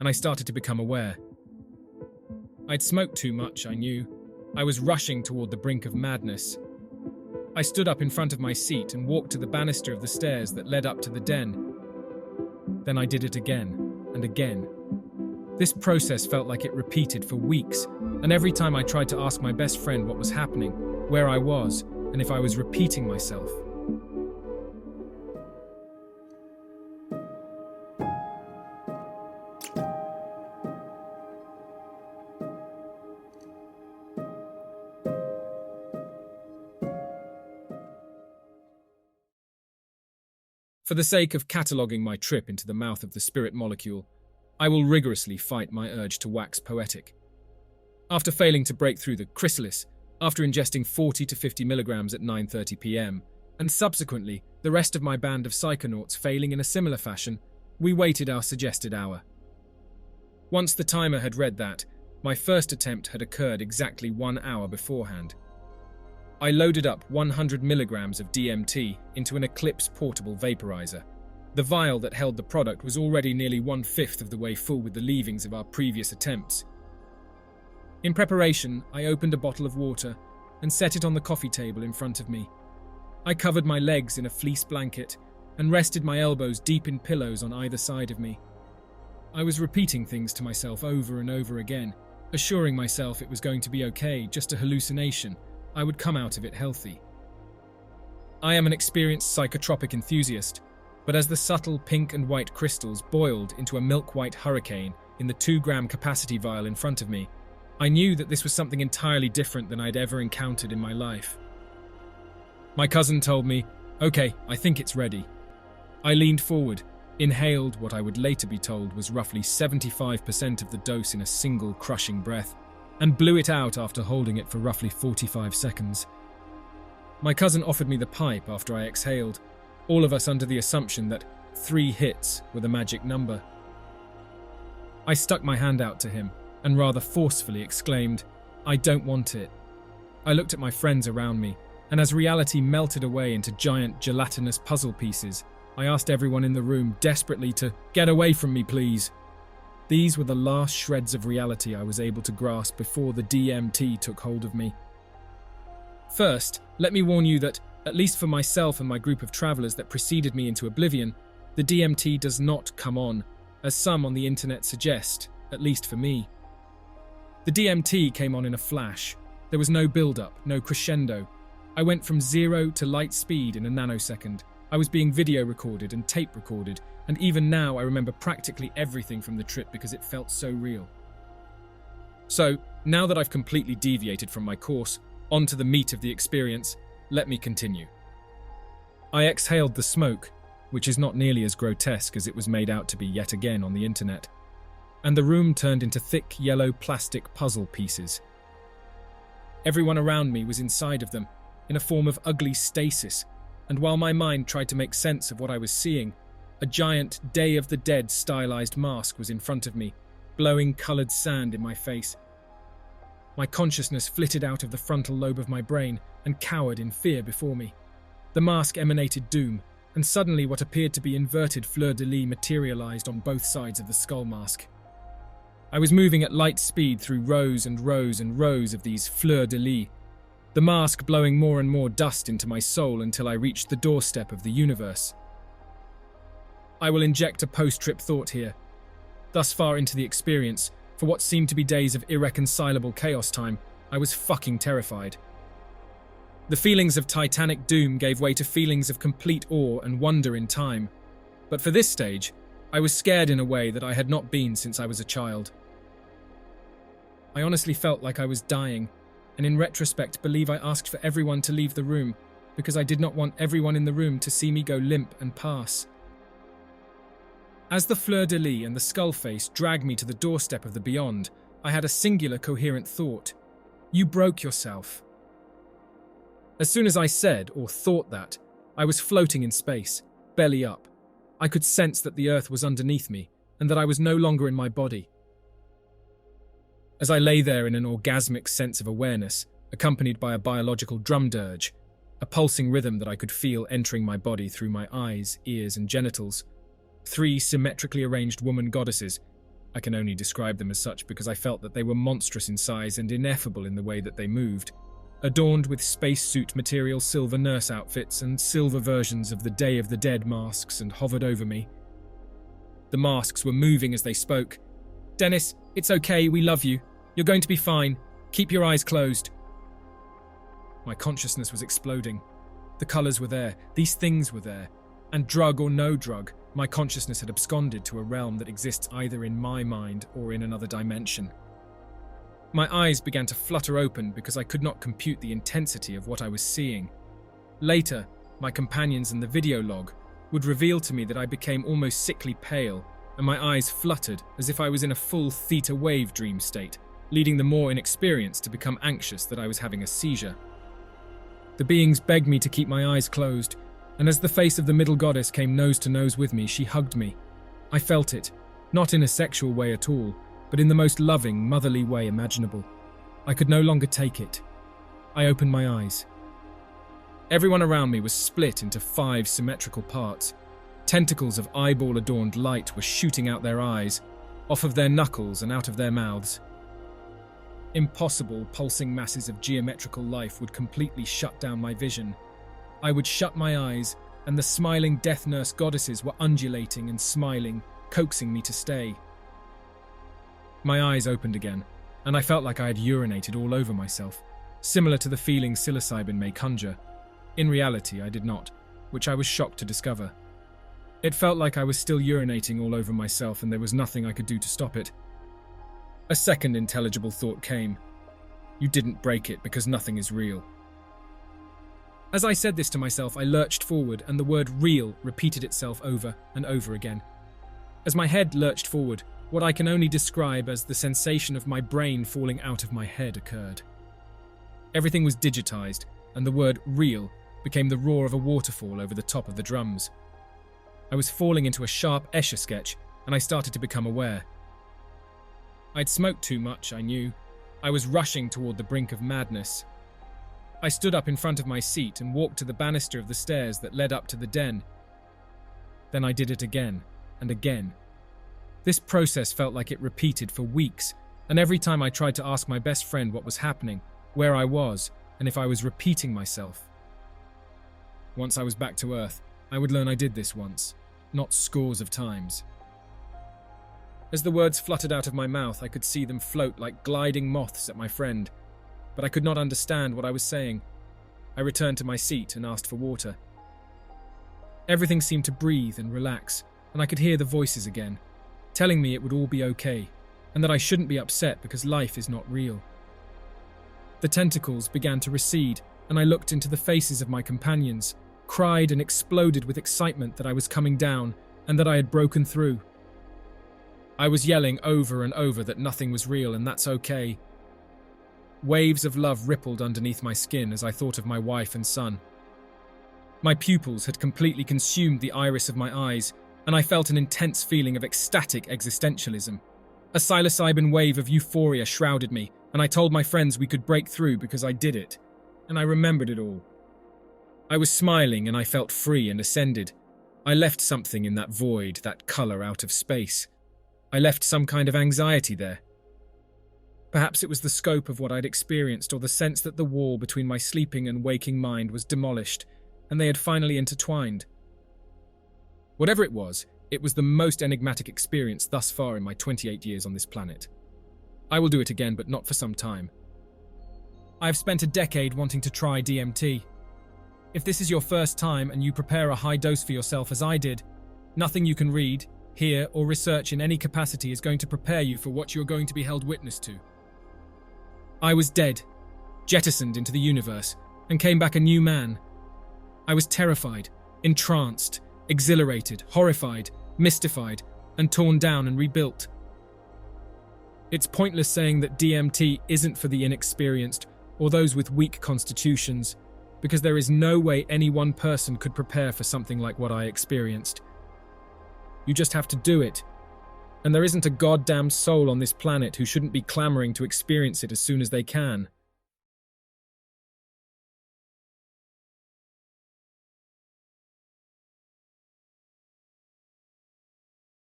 and I started to become aware. I'd smoked too much, I knew. I was rushing toward the brink of madness. I stood up in front of my seat and walked to the banister of the stairs that led up to the den. Then I did it again and again. This process felt like it repeated for weeks, and every time I tried to ask my best friend what was happening, where I was, and if I was repeating myself. For the sake of cataloguing my trip into the mouth of the spirit molecule, I will rigorously fight my urge to wax poetic. After failing to break through the chrysalis, after ingesting 40 to 50 milligrams at 9:30 p.m., and subsequently the rest of my band of psychonauts failing in a similar fashion, we waited our suggested hour. Once the timer had read that, my first attempt had occurred exactly 1 hour beforehand. I loaded up 100 milligrams of DMT into an Eclipse portable vaporizer. The vial that held the product was already nearly 1/5 of the way full with the leavings of our previous attempts. In preparation, I opened a bottle of water and set it on the coffee table in front of me. I covered my legs in a fleece blanket and rested my elbows deep in pillows on either side of me. I was repeating things to myself over and over again, assuring myself it was going to be okay, just a hallucination. I would come out of it healthy. I am an experienced psychotropic enthusiast, but as the subtle pink and white crystals boiled into a milk-white hurricane in the 2-gram capacity vial in front of me, I knew that this was something entirely different than I'd ever encountered in my life. My cousin told me, "Okay, I think it's ready." I leaned forward, inhaled what I would later be told was roughly 75% of the dose in a single crushing breath, and blew it out after holding it for roughly 45 seconds. My cousin offered me the pipe after I exhaled, all of us under the assumption that 3 hits were the magic number. I stuck my hand out to him and rather forcefully exclaimed, "I don't want it." I looked at my friends around me, and as reality melted away into giant gelatinous puzzle pieces, I asked everyone in the room desperately to get away from me, please. These were the last shreds of reality I was able to grasp before the DMT took hold of me. First, let me warn you that, at least for myself and my group of travelers that preceded me into oblivion, the DMT does not come on, as some on the internet suggest, at least for me. The DMT came on in a flash. There was no build-up, no crescendo. I went from 0 to light speed in a nanosecond. I was being video recorded and tape recorded, and even now I remember practically everything from the trip because it felt so real. So, now that I've completely deviated from my course, onto the meat of the experience, let me continue. I exhaled the smoke, which is not nearly as grotesque as it was made out to be yet again on the internet, and the room turned into thick yellow plastic puzzle pieces. Everyone around me was inside of them, in a form of ugly stasis, and while my mind tried to make sense of what I was seeing, a giant Day of the Dead stylized mask was in front of me, blowing coloured sand in my face. My consciousness flitted out of the frontal lobe of my brain and cowered in fear before me. The mask emanated doom, and suddenly what appeared to be inverted fleur-de-lis materialized on both sides of the skull mask. I was moving at light speed through rows and rows and rows of these fleur-de-lis, the mask blowing more and more dust into my soul until I reached the doorstep of the universe. I will inject a post-trip thought here. Thus far into the experience, for what seemed to be days of irreconcilable chaos time, I was fucking terrified. The feelings of titanic doom gave way to feelings of complete awe and wonder in time. But for this stage, I was scared in a way that I had not been since I was a child. I honestly felt like I was dying, and in retrospect believe I asked for everyone to leave the room because I did not want everyone in the room to see me go limp and pass. As the fleur-de-lis and the skull face dragged me to the doorstep of the beyond, I had a singular coherent thought. You broke yourself. As soon as I said or thought that, I was floating in space, belly up. I could sense that the earth was underneath me and that I was no longer in my body. As I lay there in an orgasmic sense of awareness, accompanied by a biological drum dirge, a pulsing rhythm that I could feel entering my body through my eyes, ears, and genitals, 3 symmetrically arranged woman goddesses, I can only describe them as such because I felt that they were monstrous in size and ineffable in the way that they moved, adorned with spacesuit material silver nurse outfits and silver versions of the Day of the Dead masks, and hovered over me. The masks were moving as they spoke. "Dennis, it's okay, we love you. You're going to be fine. Keep your eyes closed." My consciousness was exploding. The colours were there, these things were there, and drug or no drug, my consciousness had absconded to a realm that exists either in my mind or in another dimension. My eyes began to flutter open because I could not compute the intensity of what I was seeing. Later, my companions and the video log would reveal to me that I became almost sickly pale, and my eyes fluttered as if I was in a full theta wave dream state, leading the more inexperienced to become anxious that I was having a seizure. The beings begged me to keep my eyes closed, and as the face of the middle goddess came nose to nose with me, she hugged me. I felt it, not in a sexual way at all, but in the most loving, motherly way imaginable. I could no longer take it. I opened my eyes. Everyone around me was split into 5 symmetrical parts. Tentacles of eyeball-adorned light were shooting out their eyes, off of their knuckles and out of their mouths. Impossible, pulsing masses of geometrical life would completely shut down my vision. I would shut my eyes, and the smiling death nurse goddesses were undulating and smiling, coaxing me to stay. My eyes opened again, and I felt like I had urinated all over myself, similar to the feeling psilocybin may conjure. In reality, I did not, which I was shocked to discover. It felt like I was still urinating all over myself, and there was nothing I could do to stop it. A second intelligible thought came. You didn't break it because nothing is real. As I said this to myself, I lurched forward, and the word real repeated itself over and over again. As my head lurched forward, what I can only describe as the sensation of my brain falling out of my head occurred. Everything was digitized, and the word real became the roar of a waterfall over the top of the drums. I was falling into a sharp Escher sketch, and I started to become aware. I'd smoked too much, I knew. I was rushing toward the brink of madness. I stood up in front of my seat and walked to the banister of the stairs that led up to the den. Then I did it again and again. This process felt like it repeated for weeks, and every time I tried to ask my best friend what was happening, where I was, and if I was repeating myself. Once I was back to Earth, I would learn I did this once, not scores of times. As the words fluttered out of my mouth, I could see them float like gliding moths at my friend, but I could not understand what I was saying. I returned to my seat and asked for water. Everything seemed to breathe and relax, and I could hear the voices again, telling me it would all be okay, and that I shouldn't be upset because life is not real. The tentacles began to recede, and I looked into the faces of my companions, cried and exploded with excitement that I was coming down and that I had broken through. I was yelling over and over that nothing was real and that's okay. Waves of love rippled underneath my skin as I thought of my wife and son. My pupils had completely consumed the iris of my eyes, and I felt an intense feeling of ecstatic existentialism. A psilocybin wave of euphoria shrouded me, and I told my friends we could break through because I did it, and I remembered it all. I was smiling and I felt free and ascended. I left something in that void, that colour out of space. I left some kind of anxiety there. Perhaps it was the scope of what I'd experienced, or the sense that the wall between my sleeping and waking mind was demolished, and they had finally intertwined. Whatever it was the most enigmatic experience thus far in my 28 years on this planet. I will do it again, but not for some time. I have spent a decade wanting to try DMT. If this is your first time and you prepare a high dose for yourself as I did, nothing you can read, hear, or research in any capacity is going to prepare you for what you are going to be held witness to. I was dead, jettisoned into the universe, and came back a new man. I was terrified, entranced, exhilarated, horrified, mystified, and torn down and rebuilt. It's pointless saying that DMT isn't for the inexperienced or those with weak constitutions, because there is no way any one person could prepare for something like what I experienced. You just have to do it. And there isn't a goddamn soul on this planet who shouldn't be clamoring to experience it as soon as they can.